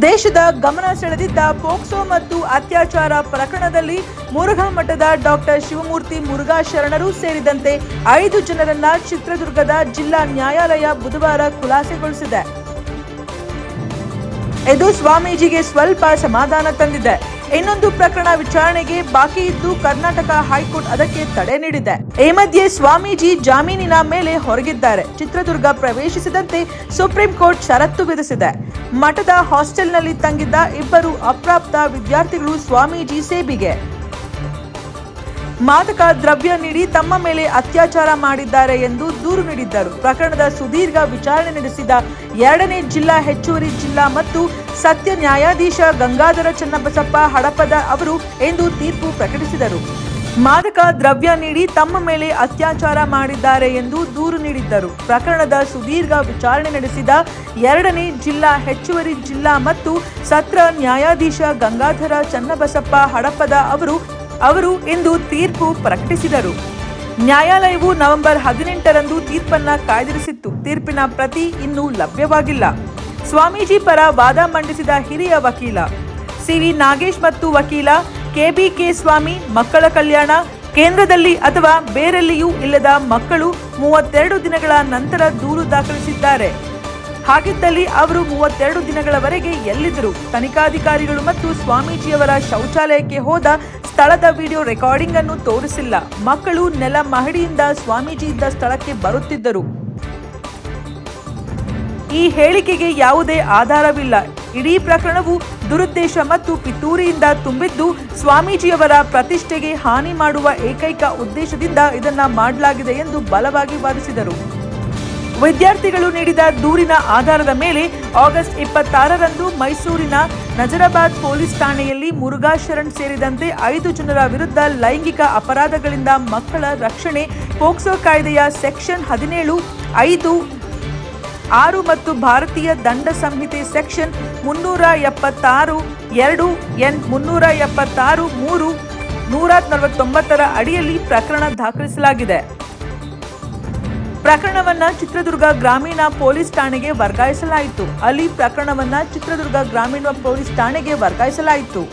ದೇಶದ ಗಮನ ಸೆಳೆದಿದ್ದ ಪೋಕ್ಸೋ ಮತ್ತು ಅತ್ಯಾಚಾರ ಪ್ರಕರಣದಲ್ಲಿ ಮುರುಘಾ ಮಠದ ಡಾಕ್ಟರ್ ಶಿವಮೂರ್ತಿ ಮುರುಘಾ ಶರಣರು ಸೇರಿದಂತೆ 5 ಜನರನ್ನ ಚಿತ್ರದುರ್ಗದ ಜಿಲ್ಲಾ ನ್ಯಾಯಾಲಯ ಬುಧವಾರ ಖುಲಾಸೆಗೊಳಿಸಿದೆ. ಇದು ಸ್ವಾಮೀಜಿಗೆ ಸ್ವಲ್ಪ ಸಮಾಧಾನ ತಂದಿದೆ. ಇನ್ನೊಂದು ಪ್ರಕರಣ ವಿಚಾರಣೆಗೆ ಬಾಕಿ ಇದ್ದು ಕರ್ನಾಟಕ ಹೈಕೋರ್ಟ್ ಅದಕ್ಕೆ ತಡೆ ನೀಡಿದೆ. ಈ ಮಧ್ಯೆ ಸ್ವಾಮೀಜಿ ಜಾಮೀನಿನ ಮೇಲೆ ಹೊರಗಿದ್ದಾರೆ. ಚಿತ್ರದುರ್ಗ ಪ್ರವೇಶಿಸಿದಂತೆ ಸುಪ್ರೀಂ ಕೋರ್ಟ್ ಷರತ್ತು ವಿಧಿಸಿದೆ. ಮಠದ ಹಾಸ್ಟೆಲ್ನಲ್ಲಿ ತಂಗಿದ್ದ 2 ಅಪ್ರಾಪ್ತ ವಿದ್ಯಾರ್ಥಿಗಳು ಸ್ವಾಮೀಜಿ ಸೇಬಿಗೆ ಮಾದಕ ದ್ರವ್ಯ ನೀಡಿ ತಮ್ಮ ಮೇಲೆ ಅತ್ಯಾಚಾರ ಮಾಡಿದ್ದಾರೆ ಎಂದು ದೂರು ನೀಡಿದ್ದರು. ಪ್ರಕರಣದ ಸುದೀರ್ಘ ವಿಚಾರಣೆ ನಡೆಸಿದ 2ನೇ ಜಿಲ್ಲಾ ಹೆಚ್ಚುವರಿ ಜಿಲ್ಲಾ ಮತ್ತು ಸತ್ಯ ನ್ಯಾಯಾಧೀಶ ಗಂಗಾಧರ ಚನ್ನಬಸಪ್ಪ ಹಡಪದ ಅವರು ಇಂದು ತೀರ್ಪು ಪ್ರಕಟಿಸಿದರು. ಮಾದಕ ದ್ರವ್ಯ ನೀಡಿ ತಮ್ಮ ಮೇಲೆ ಅತ್ಯಾಚಾರ ಮಾಡಿದ್ದಾರೆ ಎಂದು ದೂರು ನೀಡಿದ್ದರು. ಪ್ರಕರಣದ ಸುದೀರ್ಘ ವಿಚಾರಣೆ ನಡೆಸಿದ 2ನೇ ಜಿಲ್ಲಾ ಹೆಚ್ಚುವರಿ ಜಿಲ್ಲಾ ಮತ್ತು ಸತ್ರ ನ್ಯಾಯಾಧೀಶ ಗಂಗಾಧರ ಚನ್ನಬಸಪ್ಪ ಹಡಪದ ಅವರು ಇಂದು ತೀರ್ಪು ಪ್ರಕಟಿಸಿದರು. ನ್ಯಾಯಾಲಯವು ನವೆಂಬರ್ 18ರಂದು ತೀರ್ಪನ್ನ ಕಾಯ್ದಿರಿಸಿತ್ತು. ತೀರ್ಪಿನ ಪ್ರತಿ ಇನ್ನೂ ಲಭ್ಯವಾಗಿಲ್ಲ. ಸ್ವಾಮೀಜಿ ಪರ ವಾದ ಮಂಡಿಸಿದ ಹಿರಿಯ ವಕೀಲ ಸಿವಿ ನಾಗೇಶ್ ಮತ್ತು ವಕೀಲ ಕೆಬಿಕೆ ಸ್ವಾಮಿ, ಮಕ್ಕಳ ಕಲ್ಯಾಣ ಕೇಂದ್ರದಲ್ಲಿ ಅಥವಾ ಬೇರೆಲ್ಲಿಯೂ ಇಲ್ಲದ ಮಕ್ಕಳು 32 ದಿನಗಳ ನಂತರ ದೂರು ದಾಖಲಿಸಿದ್ದಾರೆ. ಹಾಗಿದ್ದಲ್ಲಿ ಅವರು 32 ದಿನಗಳವರೆಗೆ ಎಲ್ಲಿದ್ದರು? ತನಿಖಾಧಿಕಾರಿಗಳು ಮತ್ತು ಸ್ವಾಮೀಜಿಯವರ ಶೌಚಾಲಯಕ್ಕೆ ಹೋದ ಸ್ಥಳದ ವಿಡಿಯೋ ರೆಕಾರ್ಡಿಂಗ್ ಅನ್ನು ತೋರಿಸಿಲ್ಲ. ಮಕ್ಕಳು ನೆಲ ಮಹಡಿಯಿಂದ ಸ್ವಾಮೀಜಿ ಇದ್ದ ಸ್ಥಳಕ್ಕೆ ಬರುತ್ತಿದ್ದರು. ಈ ಹೇಳಿಕೆಗೆ ಯಾವುದೇ ಆಧಾರವಿಲ್ಲ. ಇಡೀ ಪ್ರಕರಣವು ದುರುದ್ದೇಶ ಮತ್ತು ಪಿತೂರಿಯಿಂದ ತುಂಬಿದ್ದು, ಸ್ವಾಮೀಜಿಯವರ ಪ್ರತಿಷ್ಠೆಗೆ ಹಾನಿ ಮಾಡುವ ಏಕೈಕ ಉದ್ದೇಶದಿಂದ ಇದನ್ನ ಮಾಡಲಾಗಿದೆ ಎಂದು ಬಲವಾಗಿ ವಾದಿಸಿದರು. ವಿದ್ಯಾರ್ಥಿಗಳು ನೀಡಿದ ದೂರಿನ ಆಧಾರದ ಮೇಲೆ ಆಗಸ್ಟ್ 26ರಂದು ಮೈಸೂರಿನ ನಜರಾಬಾದ್ ಪೊಲೀಸ್ ಠಾಣೆಯಲ್ಲಿ ಮುರುಘಾ ಶರಣ್ ಸೇರಿದಂತೆ 5 ಜನರ ವಿರುದ್ಧ ಲೈಂಗಿಕ ಅಪರಾಧಗಳಿಂದ ಮಕ್ಕಳ ರಕ್ಷಣೆ ಪೋಕ್ಸೋ ಕಾಯ್ದೆಯ ಸೆಕ್ಷನ್ 17, 5, 6 ಮತ್ತು ಭಾರತೀಯ ದಂಡ ಸಂಹಿತೆ ಸೆಕ್ಷನ್ 376, 2, N 376, 3, 149ರ ಅಡಿಯಲ್ಲಿ ಪ್ರಕರಣ ದಾಖಲಿಸಲಾಗಿದೆ. ಪ್ರಕರಣವನ್ನ ಚಿತ್ರದುರ್ಗ ಗ್ರಾಮೀಣ ಪೊಲೀಸ್ ಠಾಣೆಗೆ ವರ್ಗಾಯಿಸಲಾಯಿತು.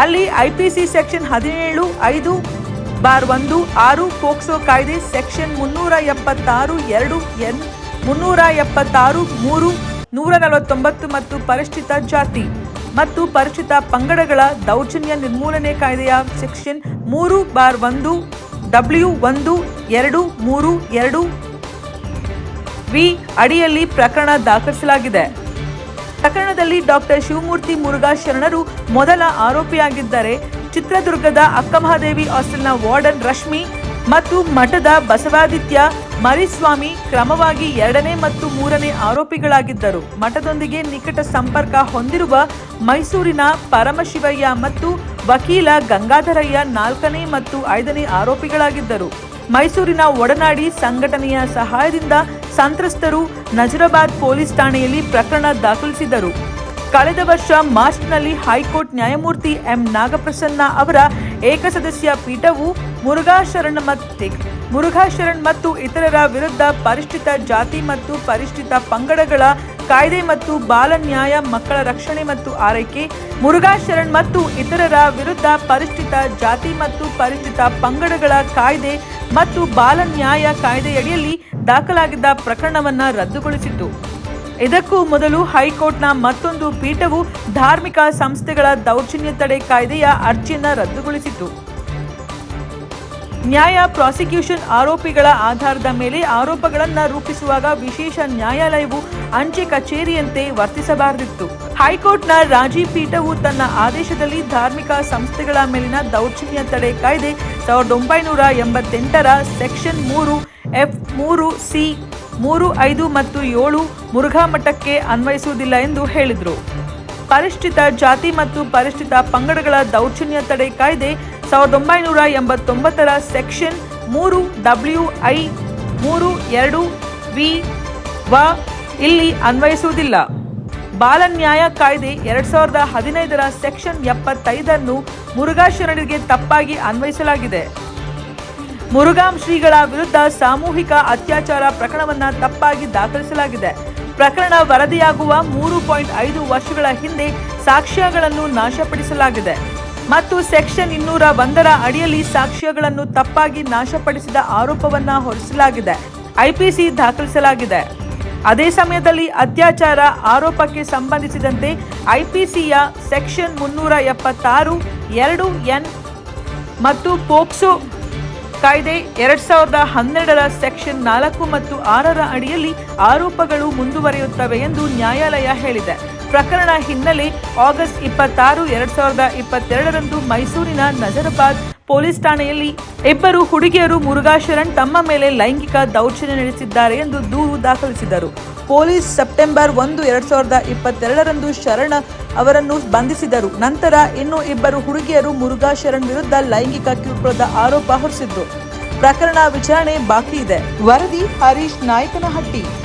ಅಲ್ಲಿ ಐಪಿಸಿ ಸೆಕ್ಷನ್ 17, 5/1, 6 ಪೋಕ್ಸೋ ಕಾಯ್ದೆ ಸೆಕ್ಷನ್ 376, 2, N 376, 3, 149 ಮತ್ತು ಪರಿಶಿಷ್ಟ ಜಾತಿ ಮತ್ತು ಪರಿಶಿಷ್ಟ ಪಂಗಡಗಳ ದೌರ್ಜನ್ಯ ನಿರ್ಮೂಲನೆ ಕಾಯ್ದೆಯ ಸೆಕ್ಷನ್ 3/1 W 1, 2, 3, 2 ವಿ ಅಡಿಯಲ್ಲಿ ಪ್ರಕರಣ ದಾಖಲಿಸಲಾಗಿದೆ. ಪ್ರಕರಣದಲ್ಲಿ ಡಾಕ್ಟರ್ ಶಿವಮೂರ್ತಿ ಮುರುಘಾ ಶರಣರು ಮೊದಲ ಆರೋಪಿಯಾಗಿದ್ದರೆ, ಚಿತ್ರದುರ್ಗದ ಅಕ್ಕಮಹಾದೇವಿ ಹಾಸ್ಟೆಲ್ನ ವಾರ್ಡನ್ ರಶ್ಮಿ ಮತ್ತು ಮಠದ ಬಸವಾದಿತ್ಯ ಮರಿಸ್ವಾಮಿ ಕ್ರಮವಾಗಿ 2ನೇ ಮತ್ತು 3ನೇ ಆರೋಪಿಗಳಾಗಿದ್ದರು. ಮಠದೊಂದಿಗೆ ನಿಕಟ ಸಂಪರ್ಕ ಹೊಂದಿರುವ ಮೈಸೂರಿನ ಪರಮಶಿವಯ್ಯ ಮತ್ತು ವಕೀಲ ಗಂಗಾಧರಯ್ಯ 4ನೇ ಮತ್ತು 5ನೇ ಆರೋಪಿಗಳಾಗಿದ್ದರು. ಮೈಸೂರಿನ ಒಡನಾಡಿ ಸಂಘಟನೆಯ ಸಹಾಯದಿಂದ ಸಂತ್ರಸ್ತರು ನಜರಾಬಾದ್ ಪೊಲೀಸ್ ಠಾಣೆಯಲ್ಲಿ ಪ್ರಕರಣ ದಾಖಲಿಸಿದರು. ಕಳೆದ ವರ್ಷ ಮಾರ್ಚ್ನಲ್ಲಿ ಹೈಕೋರ್ಟ್ ನ್ಯಾಯಮೂರ್ತಿ ಎಂ ನಾಗಪ್ರಸನ್ನ ಅವರ ಏಕಸದಸ್ಯ ಪೀಠವು ಮುರುಘಾ ಶರಣ್ ಮತ್ತು ಇತರರ ವಿರುದ್ಧ ಪರಿಶಿಷ್ಟ ಜಾತಿ ಮತ್ತು ಪರಿಶಿಷ್ಟ ಪಂಗಡಗಳ ಕಾಯ್ದೆ ಮತ್ತು ಬಾಲ ನ್ಯಾಯ ಮಕ್ಕಳ ರಕ್ಷಣೆ ಮತ್ತು ಆರೈಕೆ, ಮುರುಘಾ ಶರಣ್ ಮತ್ತು ಇತರರ ವಿರುದ್ಧ ಪರಿಶಿಷ್ಟ ಜಾತಿ ಮತ್ತು ಪರಿಶಿಷ್ಟ ಪಂಗಡಗಳ ಕಾಯ್ದೆ ಮತ್ತು ಬಾಲ ನ್ಯಾಯ ಕಾಯ್ದೆಯಡಿಯಲ್ಲಿ ದಾಖಲಾಗಿದ್ದ ಪ್ರಕರಣವನ್ನು ರದ್ದುಗೊಳಿಸಿತು. ಇದಕ್ಕೂ ಮೊದಲು ಹೈಕೋರ್ಟ್ನ ಮತ್ತೊಂದು ಪೀಠವು ಧಾರ್ಮಿಕ ಸಂಸ್ಥೆಗಳ ದೌರ್ಜನ್ಯ ತಡೆ ಕಾಯ್ದೆಯ ಅರ್ಜಿಯನ್ನು ರದ್ದುಗೊಳಿಸಿತು. ನ್ಯಾಯ ಪ್ರಾಸಿಕ್ಯೂಷನ್ ಆರೋಪಿಗಳ ಆಧಾರದ ಮೇಲೆ ಆರೋಪಗಳನ್ನು ರೂಪಿಸುವಾಗ ವಿಶೇಷ ನ್ಯಾಯಾಲಯವು ಅಂಚೆ ಕಚೇರಿಯಂತೆ ವರ್ತಿಸಬಾರದಿತ್ತು. ಹೈಕೋರ್ಟ್ನ ರಾಜಿ ಪೀಠವು ತನ್ನ ಆದೇಶದಲ್ಲಿ ಧಾರ್ಮಿಕ ಸಂಸ್ಥೆಗಳ ಮೇಲಿನ ದೌರ್ಜನ್ಯ ತಡೆ ಕಾಯ್ದೆ 1988ರ ಸೆಕ್ಷನ್ 3F3C 3, 5 ಮತ್ತು 7 ಮುರುಘಾ ಮಠಕ್ಕೆ ಅನ್ವಯಿಸುವುದಿಲ್ಲ ಎಂದು ಹೇಳಿದರು. ಪರಿಶಿಷ್ಟ ಜಾತಿ ಮತ್ತು ಪರಿಶಿಷ್ಟ ಪಂಗಡಗಳ ದೌರ್ಜನ್ಯ ತಡೆ ಕಾಯ್ದೆ 1989ರ ಸೆಕ್ಷನ್ 3WI 32V ಇಲ್ಲಿ ಅನ್ವಯಿಸುವುದಿಲ್ಲ. ಬಾಲ ನ್ಯಾಯ ಕಾಯ್ದೆ 2015ರ ಸೆಕ್ಷನ್ 75 ಮುರುಘಾ ಶರಣರಿಗೆ ತಪ್ಪಾಗಿ ಅನ್ವಯಿಸಲಾಗಿದೆ. ಮುರುಘಾ ಶ್ರೀಗಳ ವಿರುದ್ಧ ಸಾಮೂಹಿಕ ಅತ್ಯಾಚಾರ ಪ್ರಕರಣವನ್ನು ತಪ್ಪಾಗಿ ದಾಖಲಿಸಲಾಗಿದೆ. ಪ್ರಕರಣ ವರದಿಯಾಗುವ 3.5 ವರ್ಷಗಳ ಹಿಂದೆ ಸಾಕ್ಷ್ಯಗಳನ್ನು ನಾಶಪಡಿಸಲಾಗಿದೆ ಮತ್ತು ಸೆಕ್ಷನ್ 201ರ ಅಡಿಯಲ್ಲಿ ಸಾಕ್ಷ್ಯಗಳನ್ನು ತಪ್ಪಾಗಿ ನಾಶಪಡಿಸಿದ ಆರೋಪವನ್ನ ಹೊರಿಸಲಾಗಿದೆ. ಐಪಿಸಿ ದಾಖಲಿಸಲಾಗಿದೆ. ಅದೇ ಸಮಯದಲ್ಲಿ ಅತ್ಯಾಚಾರ ಆರೋಪಕ್ಕೆ ಸಂಬಂಧಿಸಿದಂತೆ ಐಪಿಸಿಯ ಸೆಕ್ಷನ್ 376 2N ಮತ್ತು ಪೋಕ್ಸೋ ಕಾಯ್ದೆ 2012ರ ಸೆಕ್ಷನ್ 4 ಮತ್ತು 6ರ ಅಡಿಯಲ್ಲಿ ಆರೋಪಗಳು ಮುಂದುವರಿಯುತ್ತವೆ ಎಂದು ನ್ಯಾಯಾಲಯ ಹೇಳಿದೆ. ಪ್ರಕರಣ ಹಿನ್ನೆಲೆ ಆಗಸ್ಟ್ 26, 2022ರಂದು ಮೈಸೂರಿನ ನಜರಾಬಾದ್ ಪೊಲೀಸ್ ಠಾಣೆಯಲ್ಲಿ ಇಬ್ಬರು ಹುಡುಗಿಯರು ಮುರುಘಾ ಶರಣ್ ತಮ್ಮ ಮೇಲೆ ಲೈಂಗಿಕ ದೌರ್ಜನ್ಯ ನಡೆಸಿದ್ದಾರೆ ಎಂದು ದೂರು ದಾಖಲಿಸಿದರು. ಪೊಲೀಸ್ ಸೆಪ್ಟೆಂಬರ್ 1, 2022ರಂದು ಶರಣ್ ಅವರನ್ನು ಬಂಧಿಸಿದರು. ನಂತರ ಇನ್ನು ಇಬ್ಬರು ಹುಡುಗಿಯರು ಮುರುಘಾ ಶರಣ್ ವಿರುದ್ಧ ಲೈಂಗಿಕ ಕಿರುಕುಳದ ಆರೋಪ ಹೊರಿಸಿದ್ರು. ಪ್ರಕರಣ ವಿಚಾರಣೆ ಬಾಕಿ ಇದೆ. ವರದಿ ಹರೀಶ್ ನಾಯಕನಹಟ್ಟಿ.